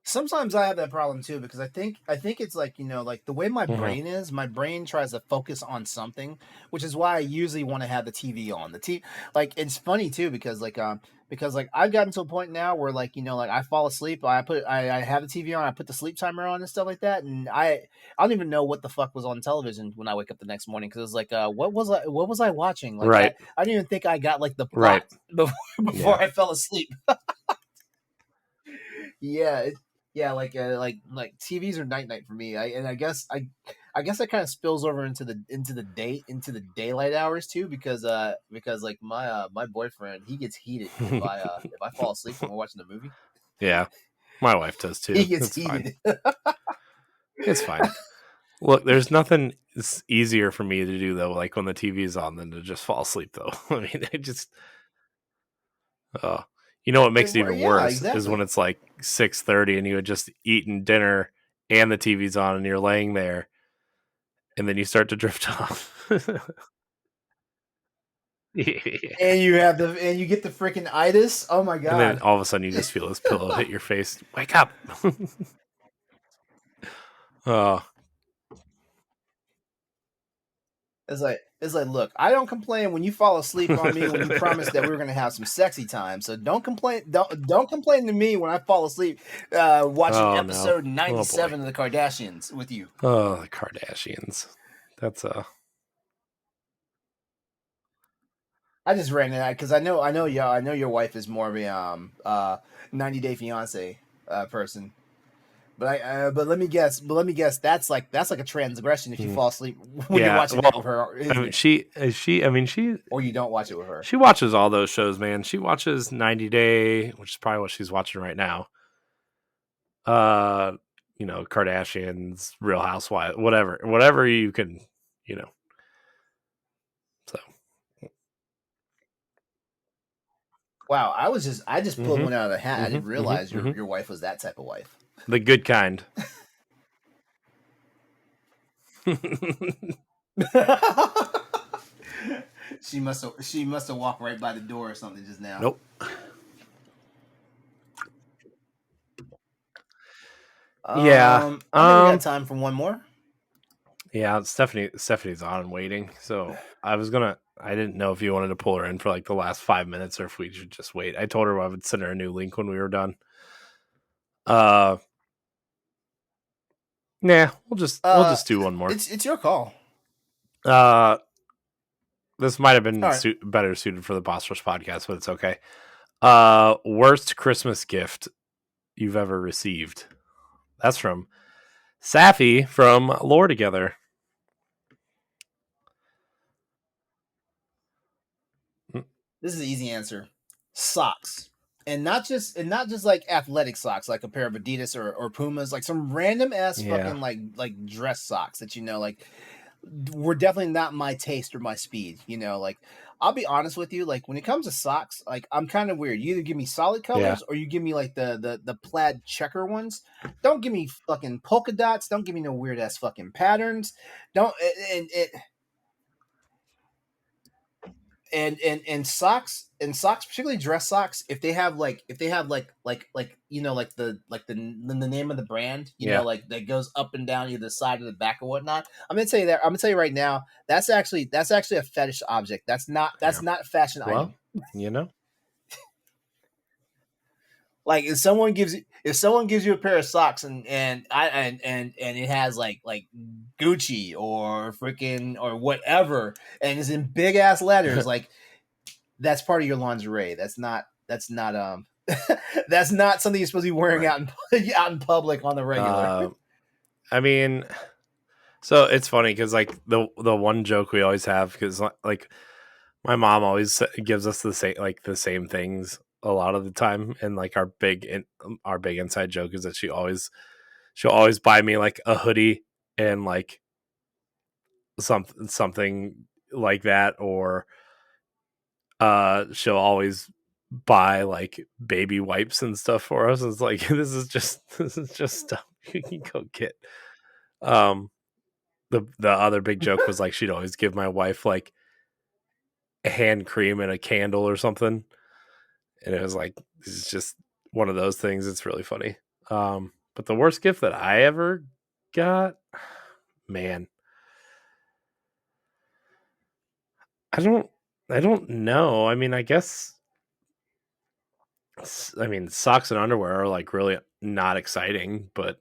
S1: Sometimes I have that problem too, because I think it's like, like the way my brain is, my brain tries to focus on something, which is why I usually want to have the TV on. Like it's funny too, because like I've gotten to a point now where like, like I fall asleep, I have the TV on, I put the sleep timer on and stuff like that, and I don't even know what the fuck was on television when I wake up the next morning, because it's like what was I watching? Like
S2: right.
S1: I didn't even think I got like the plot before I fell asleep. Yeah, like TVs are night for me. I guess that kind of spills over into the daylight hours too, because like my boyfriend, he gets heated if I fall asleep when we're watching the movie.
S2: Yeah, my wife does too.
S1: He gets heated.
S2: It's fine. Look, there's nothing easier for me to do though, like when the TV is on, than to just fall asleep though. I mean, it just you know what makes it even worse is when it's like 6:30 and you had just eaten dinner and the TV's on and you're laying there and then you start to drift off.
S1: And you get the freaking itis. Oh my god.
S2: And then all of a sudden you just feel this pillow hit your face. Wake up. Oh.
S1: It's like, look, I don't complain when you fall asleep on me when you promised that we were going to have some sexy time. So don't complain to me when I fall asleep watching episode 97 of the Kardashians with you.
S2: Oh, the Kardashians. That's
S1: I just ran that because I know your wife is more of a 90 Day Fiance person. But let me guess. That's like a transgression if you fall asleep when you're watching it with her. Or you don't watch it with her.
S2: She watches all those shows, man. She watches 90 Day, which is probably what she's watching right now. Kardashians, Real Housewives, whatever you can, So.
S1: Wow, I just pulled one out of the hat. I didn't realize your wife was that type of wife.
S2: The good kind.
S1: She must have walked right by the door or something just now.
S2: Nope.
S1: I think we got time for one more.
S2: Yeah, Stephanie's on and waiting. So I didn't know if you wanted to pull her in for like the last 5 minutes or if we should just wait. I told her I would send her a new link when we were done. Nah, we'll just do one more.
S1: It's your call.
S2: This might have been better suited for the Boss Rush podcast, but it's okay. Worst Christmas gift you've ever received. That's from Safi from Lore Together.
S1: This is the easy answer. Socks. And not just like athletic socks, like a pair of Adidas or Pumas, like some random ass fucking like dress socks that like were definitely not my taste or my speed. Like I'll be honest with you, like when it comes to socks, like I'm kind of weird. You either give me solid colors or you give me like the plaid checker ones. Don't give me fucking polka dots. Don't give me no weird ass fucking patterns. Don't and socks, particularly dress socks, if they have like the name of the brand, like that goes up and down either the side or the back or whatnot. I'm gonna tell you right now, that's actually a fetish object. That's not fashion item. Like if someone gives you a pair of socks and it has like Gucci or freaking or whatever and it's in big ass letters, like that's part of your lingerie. That's not That's not something you're supposed to be wearing
S2: right.
S1: out in public on the regular.
S2: I mean, so it's funny because like the one joke we always have, because like my mom always gives us the same things a lot of the time, and like our big inside joke is that she'll always buy me like a hoodie and like something like that, or she'll always buy like baby wipes and stuff for us. It's like this is just stuff you can go get. Um, the other big joke was like she'd always give my wife like a hand cream and a candle or something, and it was like this is just one of those things. It's really funny. But the worst gift that I ever got, man, I don't I don't know. I mean, I mean, socks and underwear are like really not exciting, but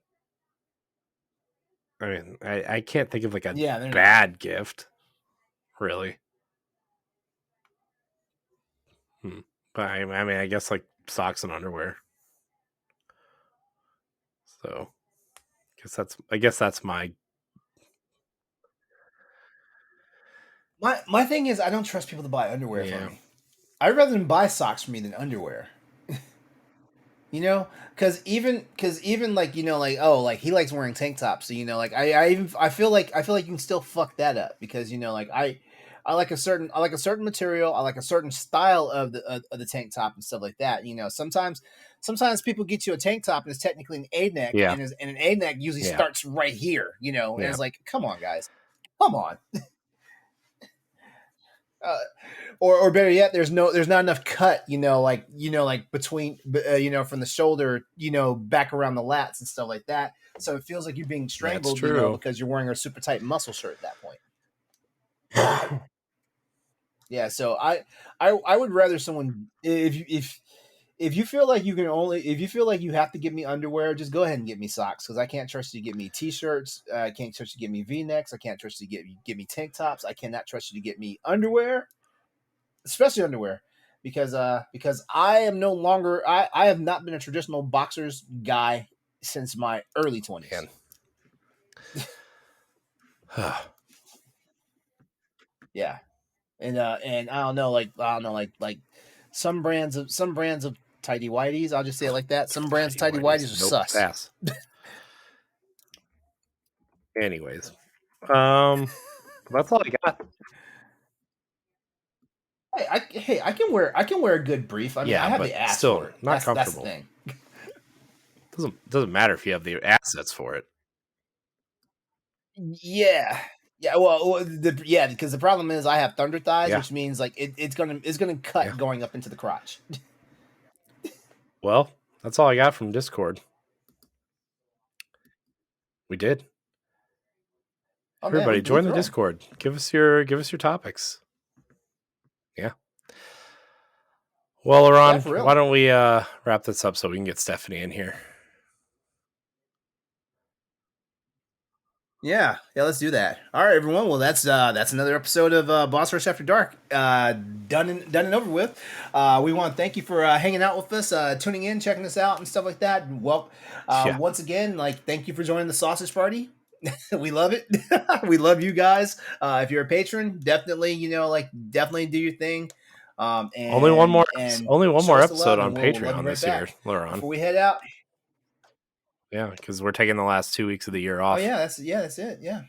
S2: I mean, I can't think of like a
S1: Yeah, they're not.
S2: bad gift, really. But I mean, I guess like socks and underwear. So I guess that's my
S1: My thing is, I don't trust people to buy underwear for
S2: yeah
S1: me. I'd rather them buy socks for me than underwear. You know, because even like like oh like he likes wearing tank tops, so like I feel like you can still fuck that up because like I like a certain material, I like a certain style of the tank top and stuff like that. Sometimes people get you a tank top and it's technically an A neck
S2: yeah
S1: and an A neck usually
S2: yeah
S1: starts right here, and
S2: yeah
S1: it's like come on guys, come on. Uh, or better yet, there's not enough cut, like between, from the shoulder, back around the lats and stuff like that. So it feels like you're being
S2: that's
S1: strangled,
S2: true.
S1: because you're wearing a super tight muscle shirt at that point. Yeah, so I would rather someone if you feel like if you feel like you have to give me underwear, just go ahead and get me socks because I can't trust you to get me t-shirts. I can't trust you to get me V-necks. I can't trust you to get me tank tops. I cannot trust you to get me underwear, especially underwear, because I am no longer I have not been a traditional boxers guy since my early 20s.
S2: Man.
S1: Yeah. And I don't know like some brands of tidy whities, I'll just say it like that. Some brands of
S2: Tidy
S1: tidy
S2: whities.
S1: whities are
S2: Nope.
S1: sus.
S2: Pass. Anyways, that's all I got.
S1: Hey, I can wear a good brief. I mean, I
S2: Yeah,
S1: have
S2: but
S1: the ass
S2: still
S1: for it.
S2: not
S1: That's the
S2: comfortable.
S1: thing.
S2: Doesn't matter if you have the assets for it.
S1: Yeah. Yeah, yeah, because the problem is I have thunder thighs,
S2: Yeah,
S1: which means like it's gonna
S2: yeah.
S1: cut going up into the crotch.
S2: Well, that's all I got from Discord. We did.
S1: Oh man,
S2: Everybody,
S1: we
S2: join the
S1: throw them.
S2: Discord. Give us your topics. Yeah. Well,
S1: Yeah,
S2: Laron,
S1: for
S2: why
S1: real.
S2: don't we wrap this up so we can get Stephanie in here?
S1: Yeah, let's do that. All right, everyone. Well, that's another episode of Boss Rush After Dark. Done and over with. We want to thank you for hanging out with us, tuning in, checking us out, and stuff like that. Well,
S2: Yeah.
S1: once again, like thank you for joining the sausage party. We love it. We love you guys. If you're a patron, definitely definitely do your thing. And
S2: Only one
S1: show
S2: more
S1: us the
S2: episode
S1: love, and
S2: on
S1: we'll love you
S2: Patreon
S1: right
S2: this year,
S1: back.
S2: Laron.
S1: Before we head out,
S2: Yeah, because we're taking the last 2 weeks of the year
S1: oh
S2: off.
S1: yeah, that's it. Yeah.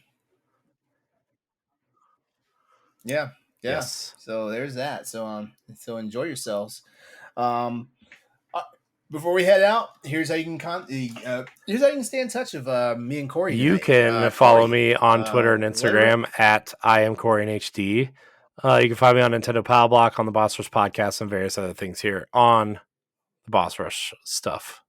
S1: Yeah, yeah.
S2: Yes.
S1: So there's that. So enjoy yourselves. Um, uh, Before we head out, here's how you can stay in touch with me and Corey
S2: You
S1: tonight.
S2: can follow
S1: Corey,
S2: me on Twitter and
S1: let her.
S2: Instagram at I am Corey in HD. You can find me on Nintendo Power Block, on the Boss Rush podcast, and various other things here on the Boss Rush stuff.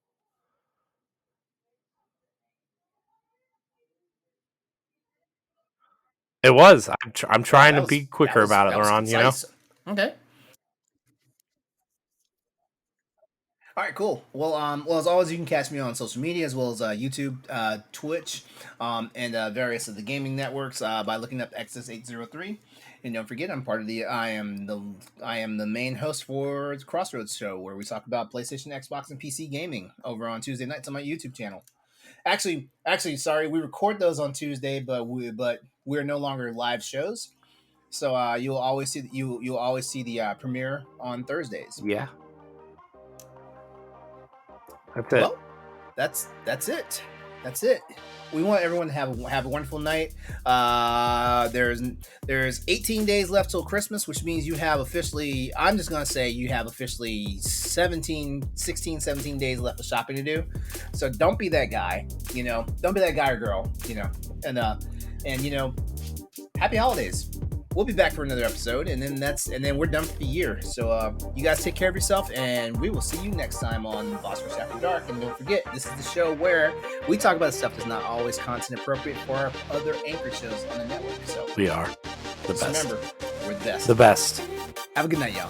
S2: It was. I'm
S1: Wow,
S2: trying to be
S1: that
S2: quicker
S1: was
S2: about it,
S1: that was
S2: Laron. You know.
S1: concise. Okay. All right, cool. Well, as always, you can catch me on social media as well as YouTube, Twitch, and various of the gaming networks by looking up Xs803. And don't forget, I am the main host for the Crossroads Show, where we talk about PlayStation, Xbox, and PC gaming over on Tuesday nights on my YouTube channel. Actually, sorry, we record those on Tuesday, but we're no longer live shows. So you'll always see the premiere on Thursdays.
S2: Yeah. That's it.
S1: Well, that's it. That's it. We want everyone to have a wonderful night. There's 18 days left till Christmas, which means you have officially, I'm just going to say you have officially 16, 17 days left of shopping to do. So don't be that guy, don't be that guy or girl, and happy holidays. We'll be back for another episode, and then we're done for the year. So you guys take care of yourself, and we will see you next time on Boss Rush After Dark. And don't forget, this is the show where we talk about stuff that's not always content appropriate for our other anchor shows on the network. So
S2: we are the best.
S1: Remember, we're the best.
S2: The best.
S1: Have a good night, y'all.